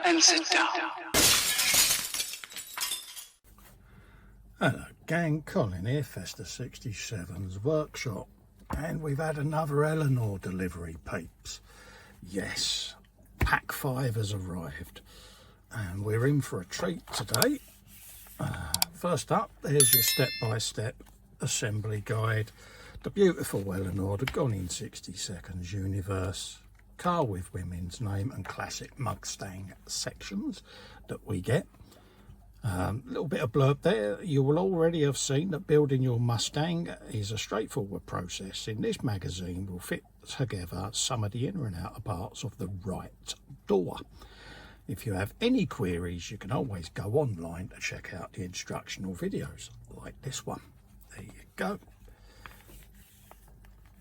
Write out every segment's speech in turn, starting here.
and sit down. Hello gang, Colin here, Festa 67's workshop, and we've had another Eleanor delivery, peeps. Yes, pack 5 has arrived and we're in for a treat today. First up, there's your step-by-step assembly guide. The beautiful Eleanor, the Gone in 60 Seconds universe, car with women's name and classic Mustang sections that we get. Little bit of blurb there. You will already have seen that building your Mustang is a straightforward process. In this magazine we'll fit together some of the inner and outer parts of the right door. If you have any queries, you can always go online to check out the instructional videos like this one. There you go.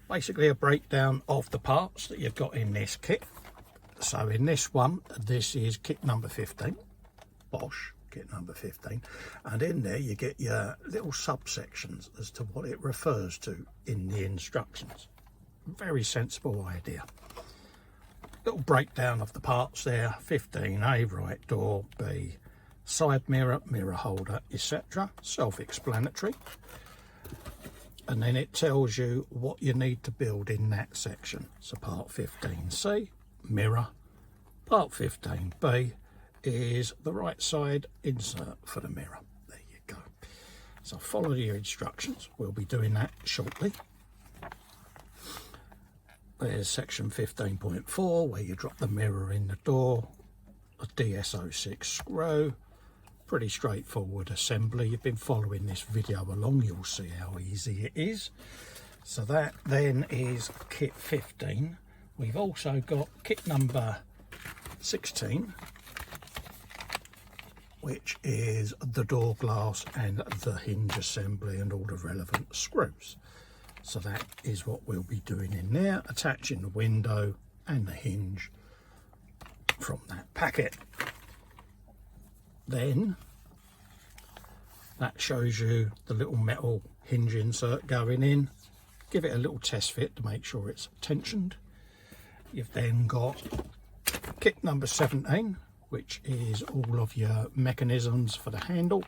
Basically a breakdown of the parts that you've got in this kit. So in this one, this is kit number 15, Bosch. Kit number 15, and in there you get your little subsections as to what it refers to in the instructions. Very sensible idea. Little breakdown of the parts there. 15A, right door. B, side mirror, mirror holder, etc. Self-explanatory. And then it tells you what you need to build in that section. So part 15C, mirror. Part 15B is the right side insert for the mirror. There you go. So follow your instructions. We'll be doing that shortly. There's section 15.4 where you drop the mirror in the door, a DS06 screw. Pretty straightforward assembly. You've been following this video along, you'll see how easy it is. So that then is kit 15. We've also got kit number 16, which is the door glass and the hinge assembly and all the relevant screws. So that is what we'll be doing in there, attaching the window and the hinge from that packet. Then that shows you the little metal hinge insert going in. Give it a little test fit to make sure it's tensioned. You've then got kit number 17, which is all of your mechanisms for the handle,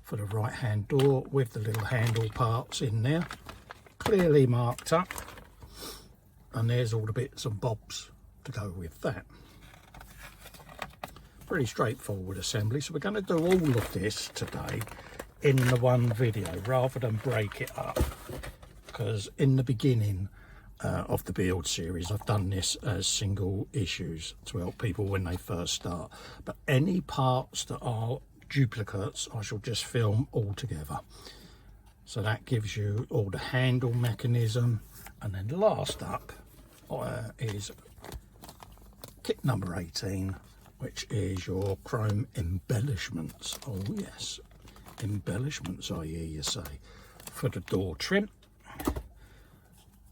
for the right hand door, with the little handle parts in there, clearly marked up, and there's all the bits and bobs to go with that. Pretty straightforward assembly. So we're going to do all of this today in the one video rather than break it up, because in the beginning of the build series I've done this as single issues to help people when they first start, but any parts that are duplicates I shall just film all together. So that gives you all the handle mechanism. And then last up is kit number 18, which is your chrome embellishments. Oh yes, embellishments I hear you say, for the door trim,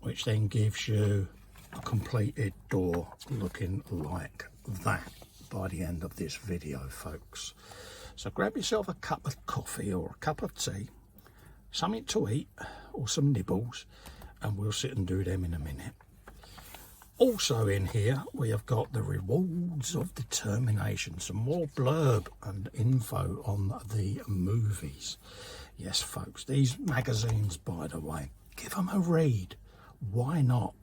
which then gives you a completed door looking like that by the end of this video, folks. So grab yourself a cup of coffee or a cup of tea, something to eat or some nibbles, and we'll sit and do them in a minute. Also in here we have got the rewards of determination, some more blurb and info on the movies. Yes folks, these magazines, by the way, give them a read. Why not?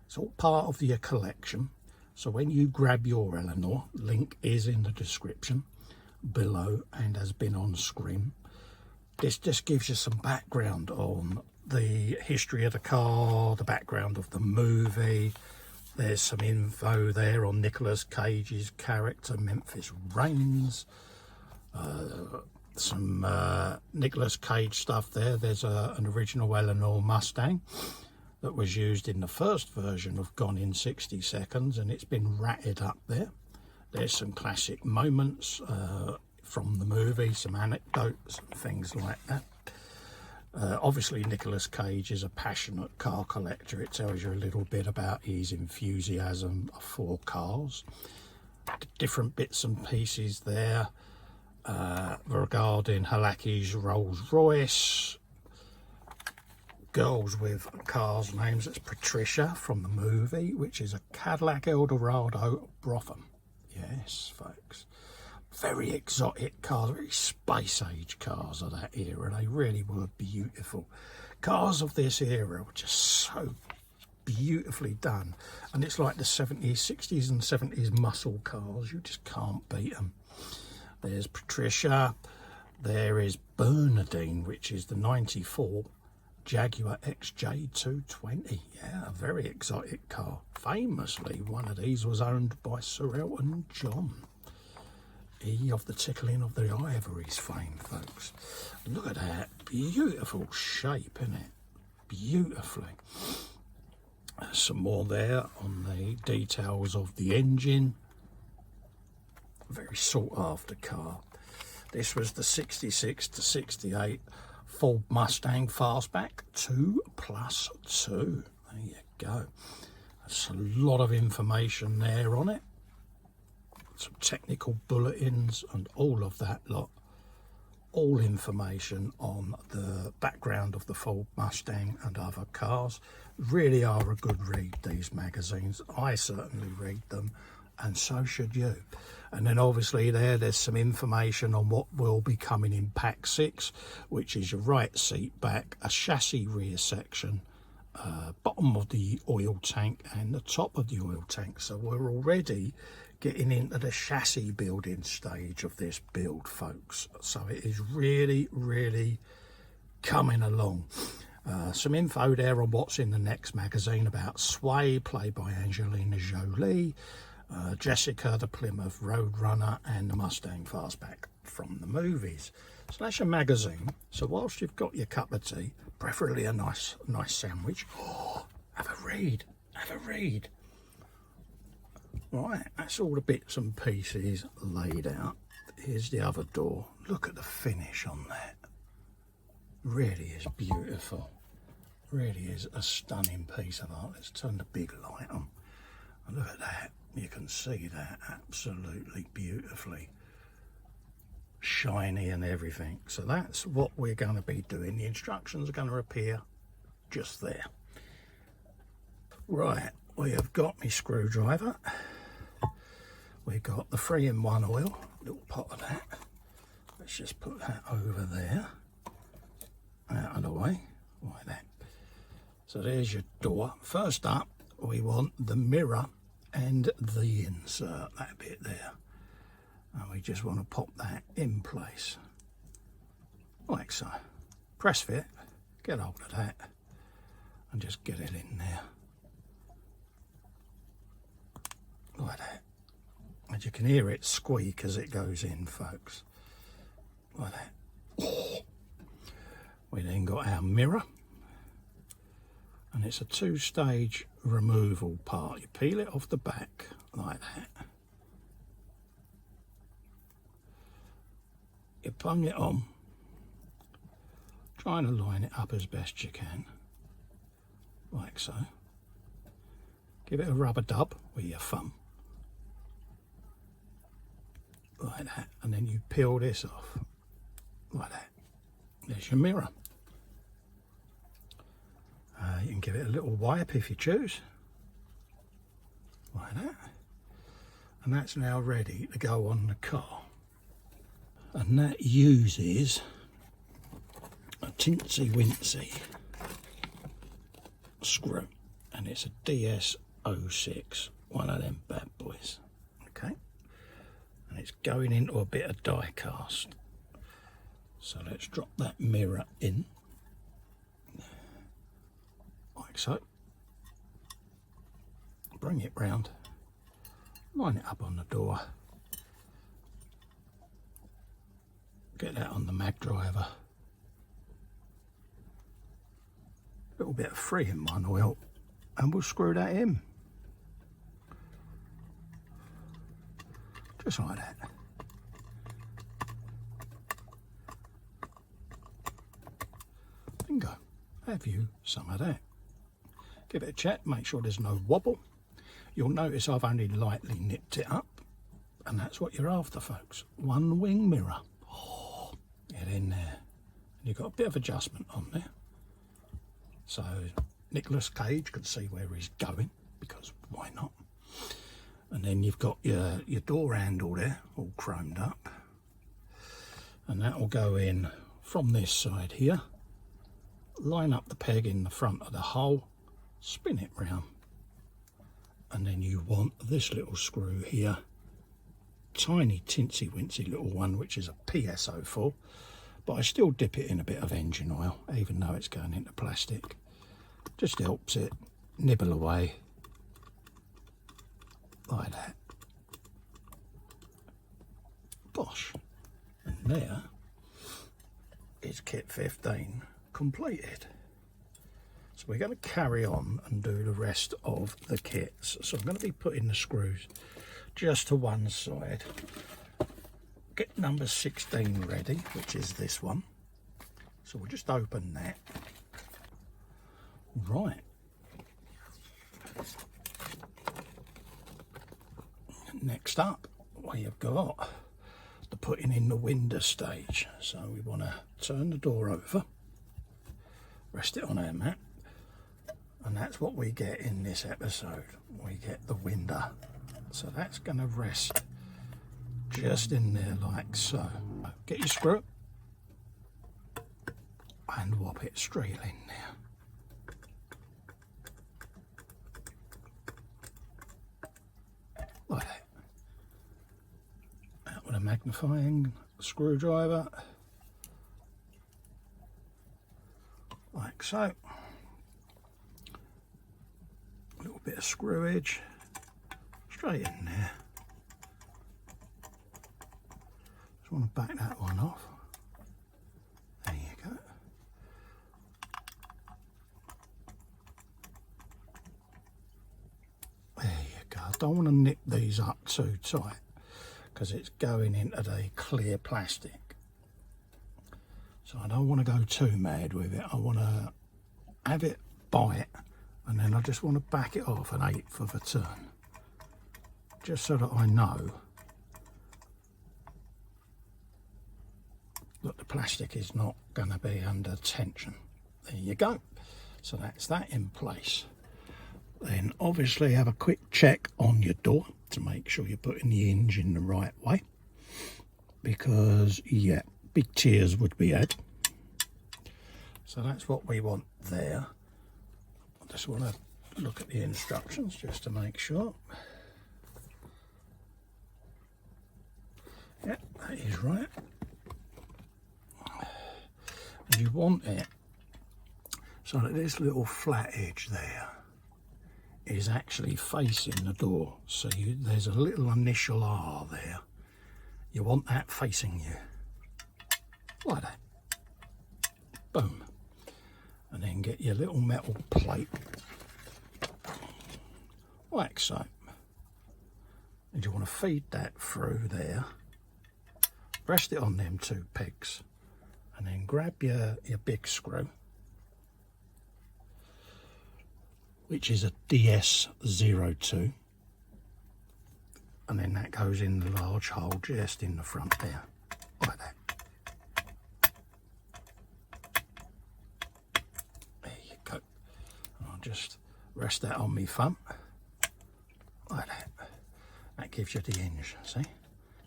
It's all part of your collection. So when you grab your Eleanor, link is in the description below and has been on screen. This just gives you some background on the history of the car, the background of the movie. There's some info there on Nicolas Cage's character Memphis Reigns. Some Nicolas Cage stuff there. There's an original Eleanor Mustang that was used in the first version of Gone in 60 Seconds, and it's been ratted up there. There's some classic moments from the movie, some anecdotes and things like that. Obviously Nicolas Cage is a passionate car collector. It tells you a little bit about his enthusiasm for cars. Different bits and pieces there regarding Halaki's Rolls Royce. Girls with cars names, it's Patricia from the movie, which is a Cadillac Eldorado Brotham. Yes, folks. Very exotic cars, very space age cars of that era. They really were beautiful. Cars of this era were just so beautifully done. And it's like the 70s, 60s and 70s muscle cars. You just can't beat them. There's Patricia. There is Bernadine, which is the 94 Jaguar XJ220. Yeah, a very exotic car. Famously, one of these was owned by Sir Elton John. He of the tickling of the ivories fame, folks. Look at that. Beautiful shape, isn't it? Beautifully. Some more there on the details of the engine. Very sought after car. This was the 66 to 68 Ford Mustang Fastback 2+2. There you go. That's a lot of information there on it. Some technical bulletins and all of that lot. All information on the background of the Ford Mustang and other cars. Really are a good read, these magazines. I certainly read them, and so should you. And then obviously there's some information on what will be coming in pack 6, which is your right seat back, a chassis rear section, bottom of the oil tank and the top of the oil tank. So we're already getting into the chassis building stage of this build, folks. So it is really, really coming along. Some info there on what's in the next magazine about Sway, played by Angelina Jolie, Jessica, the Plymouth Roadrunner, and the Mustang Fastback from the movies. So that's your magazine. So whilst you've got your cup of tea, preferably a nice sandwich, have a read, have a read. Right, that's all the bits and pieces laid out. Here's the other door. Look at the finish on that. Really is beautiful. Really is a stunning piece of art. Let's turn the big light on. And look at that. You can see that absolutely beautifully shiny and everything. So that's what we're going to be doing. The instructions are going to appear just there. Right, we have got my screwdriver. We've got the 3-in-1 oil, little pot of that. Let's just put that over there, out of the way, like that. So there's your door. First up, we want the mirror and the insert, that bit there. And we just want to pop that in place, like so. Press fit, get hold of that, and just get it in there, like that. And you can hear it squeak as it goes in, folks, like that. We then got our mirror, and it's a 2-stage removal part. You peel it off the back like that. You bung it on, trying to line it up as best you can, like so. Give it a rubber dub with your thumb, like that, and then you peel this off, like that. There's your mirror. You can give it a little wipe if you choose, like that. And that's now ready to go on the car. And that uses a teensy wincy screw, and it's a DS06, one of them bad boys. Okay, and it's going into a bit of die cast. So let's drop that mirror in, like so. Bring it round, line it up on the door. Get that on the mag driver. A little bit of 3-in-1 oil, and we'll screw that in. Just like that. Bingo. Have you some of that. Give it a check, make sure there's no wobble. You'll notice I've only lightly nipped it up, and that's what you're after, folks. One wing mirror. Get in there. You've got a bit of adjustment on there, so Nicolas Cage can see where he's going, because why not? And then you've got your door handle there, all chromed up. And that will go in from this side here. Line up the peg in the front of the hole, spin it round. And then you want this little screw here, tiny tinsy wincy little one, which is a PSO4, but I still dip it in a bit of engine oil, even though it's going into plastic. Just helps it nibble away like that. Bosh. And there is kit 15 completed. So we're going to carry on and do the rest of the kits. So I'm going to be putting the screws just to one side. Get number 16 ready, which is this one. So we'll just open that. Right. Next up, we've got the putting in the window stage. So we want to turn the door over, rest it on our mat, and that's what we get in this episode. We get the window. So that's going to rest just in there like so. Get your screw and whop it straight in there. Like that. Out with a magnifying screwdriver. Like so. A little bit of screwage. Straight in there. Just want to back that one off. There you go. There you go. I don't want to nip these up too tight because it's going into the clear plastic. So I don't want to go too mad with it. I want to have it bite and then I just want to back it off 1/8 of a turn. Just so that I know that the plastic is not going to be under tension. There you go. So that's that in place. Then obviously have a quick check on your door to make sure you're putting the hinge in the right way. Because, yeah, big tears would be had. So that's what we want there. I just want to look at the instructions just to make sure. Yeah, that is right. And you want it so that this little flat edge there is actually facing the door. So there's a little initial R there. You want that facing you. Like that. Boom. And then get your little metal plate. Like so. And you want to feed that through there. Rest it on them 2 pegs and then grab your big screw, which is a DS02, and then that goes in the large hole just in the front there, like that. There you go. And I'll just rest that on my thumb, like that. That gives you the hinge, see?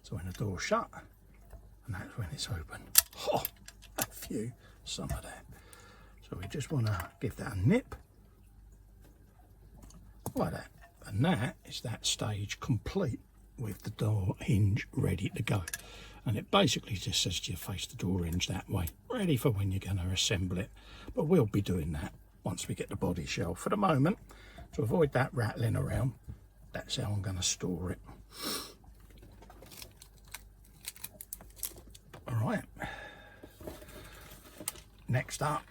So when the door's shut, and that's when it's open. Oh, a few, some of that. So we just want to give that a nip, like that. And that is that stage complete with the door hinge ready to go. And it basically just says to you, face the door hinge that way, ready for when you're going to assemble it. But we'll be doing that once we get the body shell. For the moment, to avoid that rattling around, that's how I'm going to store it. All right, next up,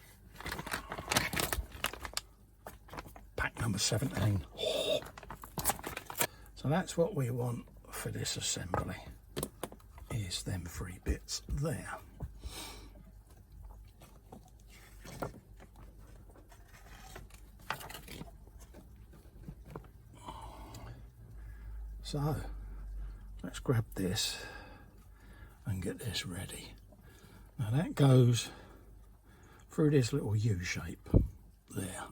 pack number 17. So that's what we want for this assembly, is them 3 bits there. So let's grab this and get this ready. Now that goes through this little U shape there,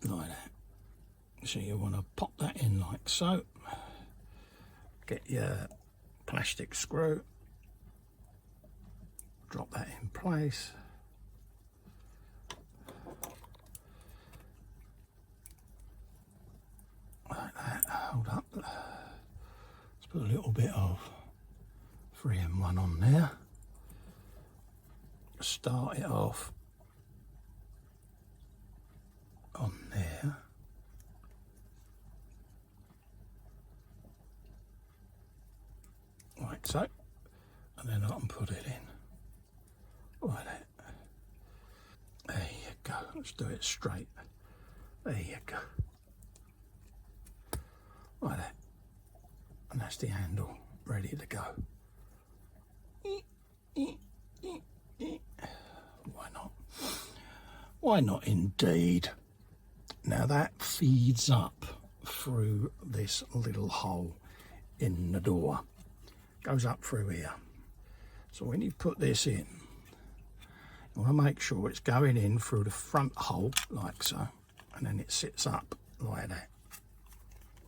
like that. So you want to pop that in like so. Get your plastic screw, drop that in place. Like that. Hold up. Let's put a little bit of 3-in-1 on there. Start it off on there. Like so. And then I can put it in. Like that. There you go. Let's do it straight. There you go. Like that. And that's the handle ready to go. Why not? Why not indeed? Now that feeds up through this little hole in the door. Goes up through here. So when you put this in, you want to make sure it's going in through the front hole like so, and then it sits up like that.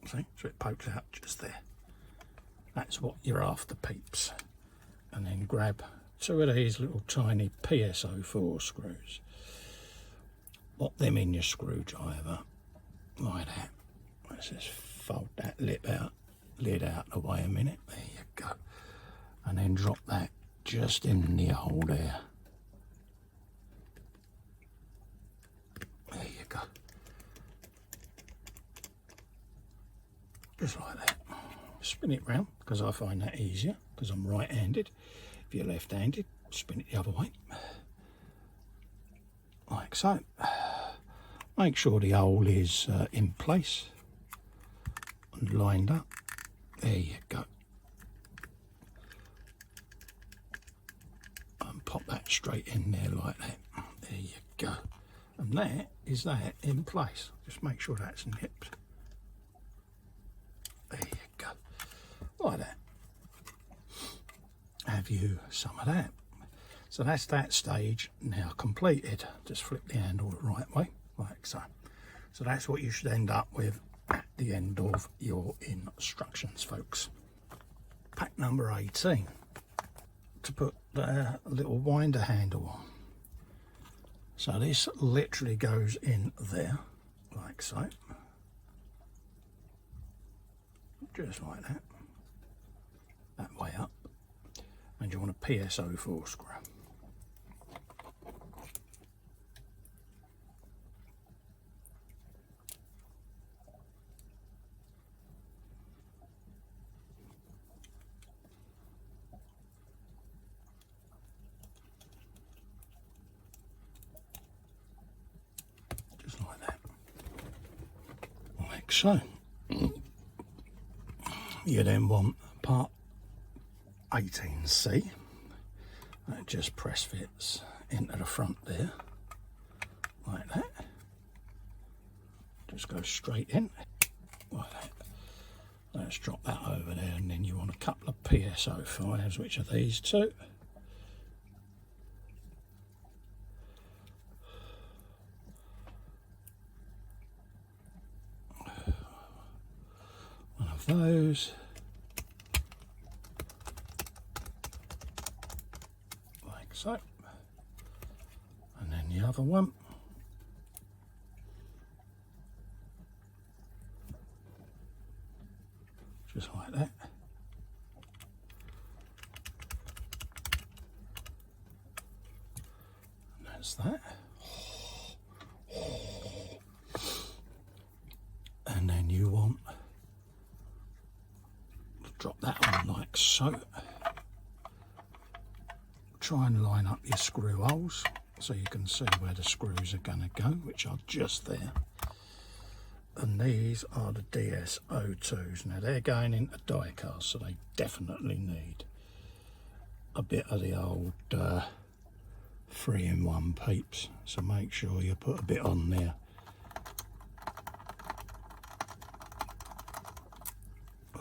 See? So it pokes out just there. That's what you're after, peeps. And then grab 2 of these little tiny PSO4 screws. Pop them in your screwdriver like that. Let's just fold that lid out the way a minute. There you go. And then drop that just in the hole there. There you go. Just like that. Spin it round because I find that easier because I'm right-handed. If you're left-handed, spin it the other way. Like so. Make sure the hole is in place and lined up. There you go. And pop that straight in there like that. There you go. And that is that in place. Just make sure that's nipped. There you go. Like that. Have you some of that? So that's that stage now completed. Just flip the handle the right way, like so. So that's what you should end up with at the end of your instructions, folks. Pack number 18. To put the little winder handle on. So this literally goes in there, like so. Just like that. That way up. And you want a PSO4 screw. Just like that. Like so. You then want part 18C. That just press fits into the front there, like that. Just go straight in, like that. Let's drop that over there, and then you want a couple of PSO5s, which are these two. One of those. Like so. And then the other one. Just like that. And that's that. And then you want to drop that on like so. Try and line up your screw holes so you can see where the screws are going to go, which are just there. And these are the DS02s. Now they're going into Diecast, so they definitely need a bit of the old 3-in-1 peeps. So make sure you put a bit on there.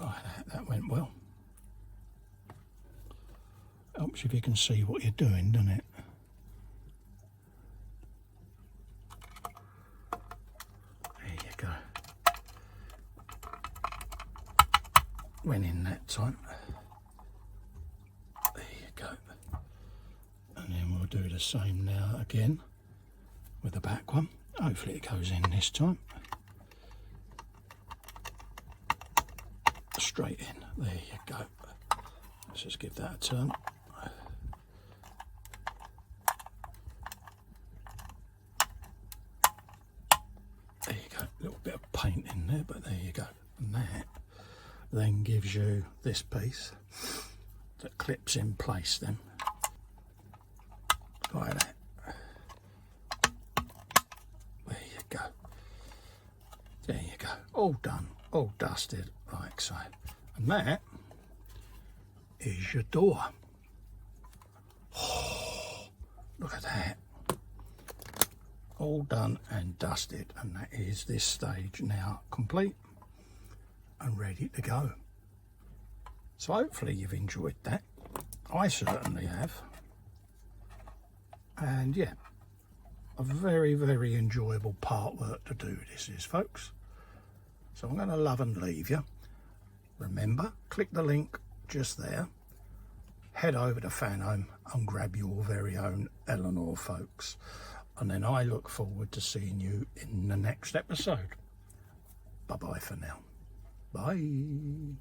Like that, that went well. Helps if you can see what you're doing, doesn't it? There you go. do the same now again with the back one. Hopefully it goes in this time. Straight in. There you go. Let's just give that a turn. There you go. A little bit of paint in there, but there you go. And that then gives you this piece that clips in place then. Like that. There you go. There you go. All done. All dusted like so. And that is your door. Oh, look at that. All done and dusted. And that is this stage now complete and ready to go. So hopefully you've enjoyed that. I certainly have. And yeah, a very, very enjoyable part work to do this is, folks. So I'm going to love and leave you. Remember, click the link just there. Head over to Fanhome and grab your very own Eleanor, folks. And then I look forward to seeing you in the next episode. Bye-bye for now. Bye.